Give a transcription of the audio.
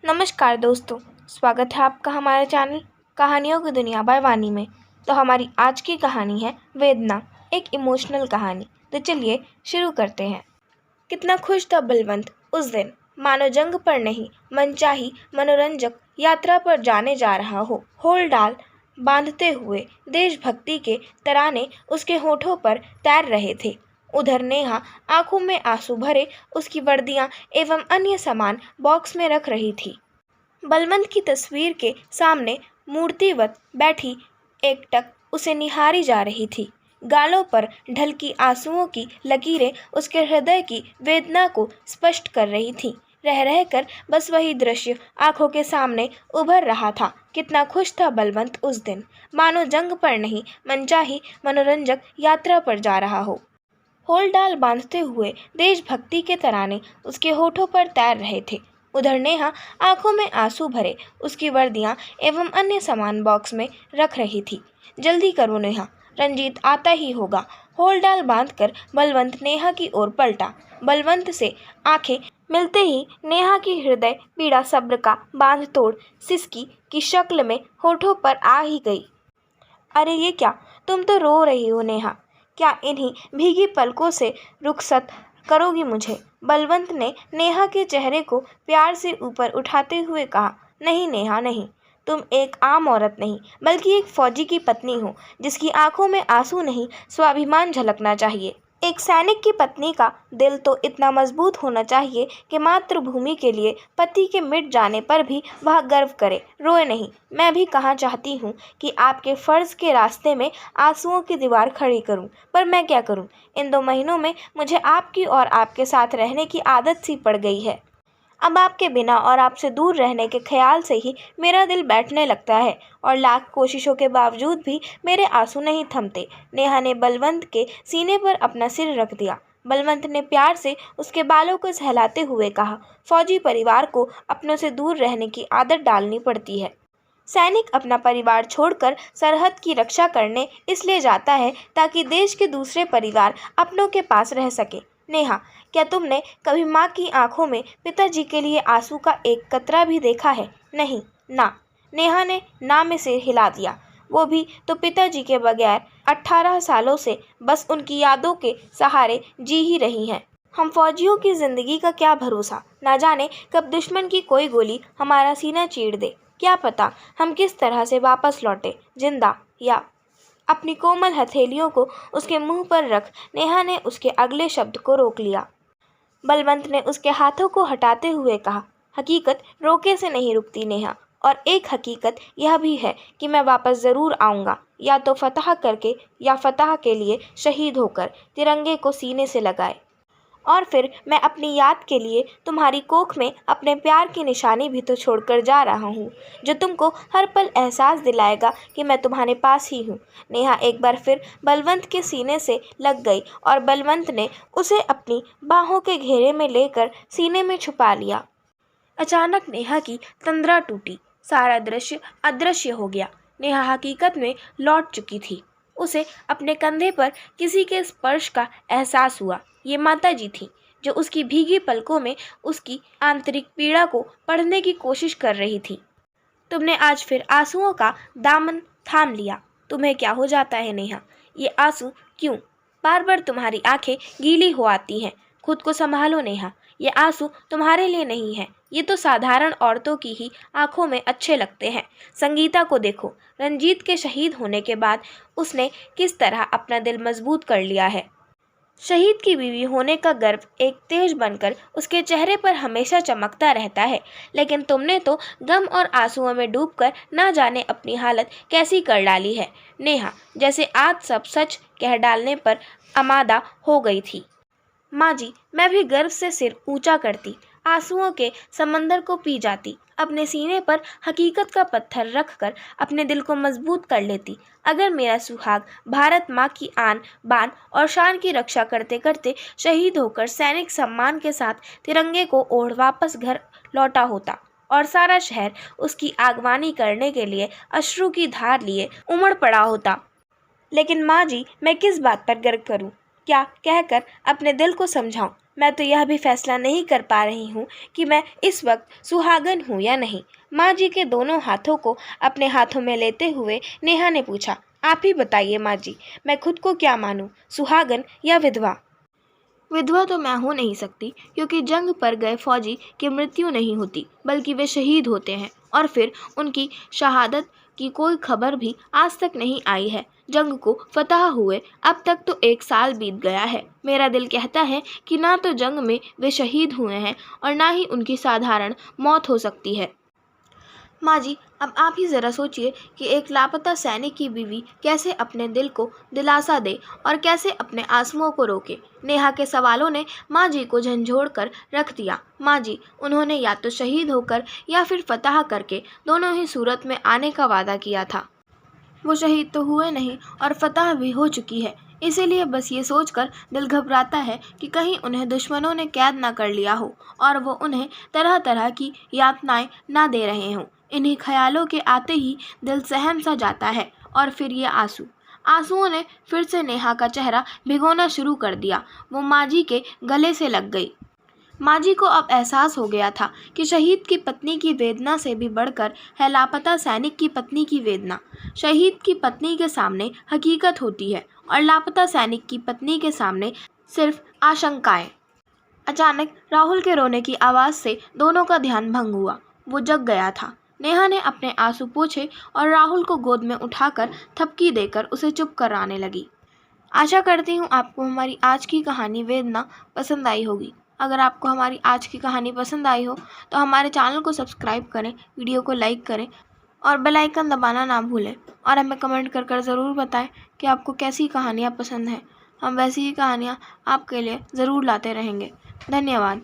नमस्कार दोस्तों, स्वागत है आपका हमारे चैनल कहानियों की दुनिया बाय वानी में। तो हमारी आज की कहानी है वेदना, एक इमोशनल कहानी। तो चलिए शुरू करते हैं। कितना खुश था बलवंत उस दिन, मानो जंग पर नहीं मनचाही मनोरंजक यात्रा पर जाने जा रहा हो। होलडाल बांधते हुए देशभक्ति के तराने उसके होठों पर तैर रहे थे। उधर नेहा आंखों में आंसू भरे उसकी वर्दियां एवं अन्य सामान बॉक्स में रख रही थी। बलवंत की तस्वीर के सामने मूर्तिवत बैठी एकटक उसे निहारी जा रही थी। गालों पर ढलकी आंसुओं की लकीरें उसके हृदय की वेदना को स्पष्ट कर रही थीं। रह रहकर बस वही दृश्य आंखों के सामने उभर रहा था। कितना खुश था बलवंत उस दिन, मानो जंग पर नहीं मनचाही मनोरंजक यात्रा पर जा रहा हो। होलडाल बांधते हुए देशभक्ति के तराने उसके होठों पर तैर रहे थे। उधर नेहा आंखों में आंसू भरे उसकी वर्दियां एवं अन्य सामान बॉक्स में रख रही थी। जल्दी करो नेहा, रंजीत आता ही होगा। होलडाल बांधकर बलवंत नेहा की ओर पलटा। बलवंत से आंखें मिलते ही नेहा की हृदय पीड़ा सब्र का बांध तोड़ सिसकी की शक्ल में होठों पर आ ही गई। अरे ये क्या, तुम तो रो रही हो नेहा, क्या इन्हीं भीगी पलकों से रुखसत करोगी मुझे? बलवंत ने नेहा के चेहरे को प्यार से ऊपर उठाते हुए कहा। नहीं नेहा नहीं, तुम एक आम औरत नहीं बल्कि एक फौजी की पत्नी हो, जिसकी आंखों में आंसू नहीं स्वाभिमान झलकना चाहिए। एक सैनिक की पत्नी का दिल तो इतना मजबूत होना चाहिए कि मातृभूमि के लिए पति के मिट जाने पर भी वह गर्व करे, रोए नहीं। मैं भी कहाँ चाहती हूँ कि आपके फर्ज के रास्ते में आंसुओं की दीवार खड़ी करूँ, पर मैं क्या करूँ। इन 2 महीनों में मुझे आपकी और आपके साथ रहने की आदत सी पड़ गई है। अब आपके बिना और आपसे दूर रहने के ख्याल से ही मेरा दिल बैठने लगता है और लाख कोशिशों के बावजूद भी मेरे आंसू नहीं थमते। नेहा ने बलवंत के सीने पर अपना सिर रख दिया। बलवंत ने प्यार से उसके बालों को सहलाते हुए कहा, फौजी परिवार को अपनों से दूर रहने की आदत डालनी पड़ती है। सैनिक अपना परिवार छोड़कर सरहद की रक्षा करने इसलिए जाता है ताकि देश के दूसरे परिवार अपनों के पास रह सके। नेहा, क्या तुमने कभी माँ की आंखों में पिताजी के लिए आंसू का एक कतरा भी देखा है? नहीं ना। नेहा ने ना में सिर हिला दिया। वो भी तो पिताजी के बगैर 18 सालों से बस उनकी यादों के सहारे जी ही रही हैं। हम फौजियों की जिंदगी का क्या भरोसा, ना जाने कब दुश्मन की कोई गोली हमारा सीना चीर दे। क्या पता हम किस तरह से वापस लौटे, जिंदा या। अपनी कोमल हथेलियों को उसके मुंह पर रख नेहा ने उसके अगले शब्द को रोक लिया। बलवंत ने उसके हाथों को हटाते हुए कहा, हकीकत रोके से नहीं रुकती नेहा, और एक हकीकत यह भी है कि मैं वापस ज़रूर आऊँगा, या तो फतह करके या फतह के लिए शहीद होकर तिरंगे को सीने से लगाए। और फिर मैं अपनी याद के लिए तुम्हारी कोख में अपने प्यार की निशानी भी तो छोड़कर जा रहा हूँ, जो तुमको हर पल एहसास दिलाएगा कि मैं तुम्हारे पास ही हूँ। नेहा एक बार फिर बलवंत के सीने से लग गई और बलवंत ने उसे अपनी बाहों के घेरे में लेकर सीने में छुपा लिया। अचानक नेहा की तंद्रा टूटी, सारा दृश्य अदृश्य हो गया। नेहा हकीकत में लौट चुकी थी। उसे अपने कंधे पर किसी के स्पर्श का एहसास हुआ। ये माताजी थी, जो उसकी भीगी पलकों में उसकी आंतरिक पीड़ा को पढ़ने की कोशिश कर रही थी। तुमने आज फिर आंसुओं का दामन थाम लिया। तुम्हें क्या हो जाता है नेहा? ये आंसू क्यों? बार बार तुम्हारी आंखें गीली हो आती हैं। खुद को संभालो नेहा, ये आंसू तुम्हारे लिए नहीं है। ये तो साधारण औरतों की ही आंखों में अच्छे लगते हैं। संगीता को देखो, रंजीत के शहीद होने के बाद उसने किस तरह अपना दिल मजबूत कर लिया है। शहीद की बीवी होने का गर्व एक तेज बनकर उसके चेहरे पर हमेशा चमकता रहता है, लेकिन तुमने तो गम और आंसुओं में डूबकर ना जाने अपनी हालत कैसी कर डाली है। नेहा जैसे आज सब सच कह डालने पर आमादा हो गई थी। माँ जी, मैं भी गर्व से सिर ऊंचा करती, आंसुओं के समंदर को पी जाती, अपने सीने पर हकीकत का पत्थर रखकर अपने दिल को मजबूत कर लेती। अगर मेरा सुहाग भारत माँ की आन बान और शान की रक्षा करते करते शहीद होकर सैनिक सम्मान के साथ तिरंगे को ओढ़ वापस घर लौटा होता और सारा शहर उसकी आगवानी करने के लिए अश्रु की धार लिए उमड़ पड़ा होता। लेकिन माँ जी, मैं किस बात पर गर्व करूं? क्या कहकर अपने दिल को समझाऊं? मैं तो यह भी फैसला नहीं कर पा रही हूँ कि मैं इस वक्त सुहागन हूँ या नहीं। माँ जी के दोनों हाथों को अपने हाथों में लेते हुए नेहा ने पूछा, आप ही बताइए माँ जी, मैं खुद को क्या मानूं, सुहागन या विधवा? विधवा तो मैं हो नहीं सकती, क्योंकि जंग पर गए फौजी की मृत्यु नहीं होती बल्कि वे शहीद होते हैं, और फिर उनकी शहादत की कोई खबर भी आज तक नहीं आई है। जंग को फतह हुए अब तक तो 1 साल बीत गया है। मेरा दिल कहता है कि ना तो जंग में वे शहीद हुए हैं और ना ही उनकी साधारण मौत हो सकती है। माँ जी, अब आप ही ज़रा सोचिए कि एक लापता सैनिक की बीवी कैसे अपने दिल को दिलासा दे और कैसे अपने आंसुओं को रोके। नेहा के सवालों ने माँ जी को झंझोड़ कर रख दिया। माँ जी, उन्होंने या तो शहीद होकर या फिर फतह करके दोनों ही सूरत में आने का वादा किया था। वो शहीद तो हुए नहीं और फतह भी हो चुकी है। इसीलिए बस ये सोचकर दिल घबराता है कि कहीं उन्हें दुश्मनों ने कैद ना कर लिया हो और वो उन्हें तरह तरह की यातनाएं ना दे रहे हों। इन्हीं ख्यालों के आते ही दिल सहम सा जाता है। और फिर ये आंसुओं ने फिर से नेहा का चेहरा भिगोना शुरू कर दिया। वो माँ जी के गले से लग गई। माँ जी को अब एहसास हो गया था कि शहीद की पत्नी की वेदना से भी बढ़कर है लापता सैनिक की पत्नी की वेदना। शहीद की पत्नी के सामने हकीकत होती है और लापता सैनिक की पत्नी के सामने सिर्फ आशंकाएं। अचानक राहुल के रोने की आवाज़ से दोनों का ध्यान भंग हुआ। वो जग गया था। नेहा ने अपने आंसू पोंछे और राहुल को गोद में उठाकर थपकी देकर उसे चुप कराने लगी। आशा करती हूँ आपको हमारी आज की कहानी वेदना पसंद आई होगी। अगर आपको हमारी आज की कहानी पसंद आई हो तो हमारे चैनल को सब्सक्राइब करें, वीडियो को लाइक करें और बेल आइकन दबाना ना भूलें। और हमें कमेंट कर ज़रूर बताएं कि आपको कैसी कहानियाँ पसंद हैं। हम वैसी ही कहानियाँ आपके लिए ज़रूर लाते रहेंगे। धन्यवाद।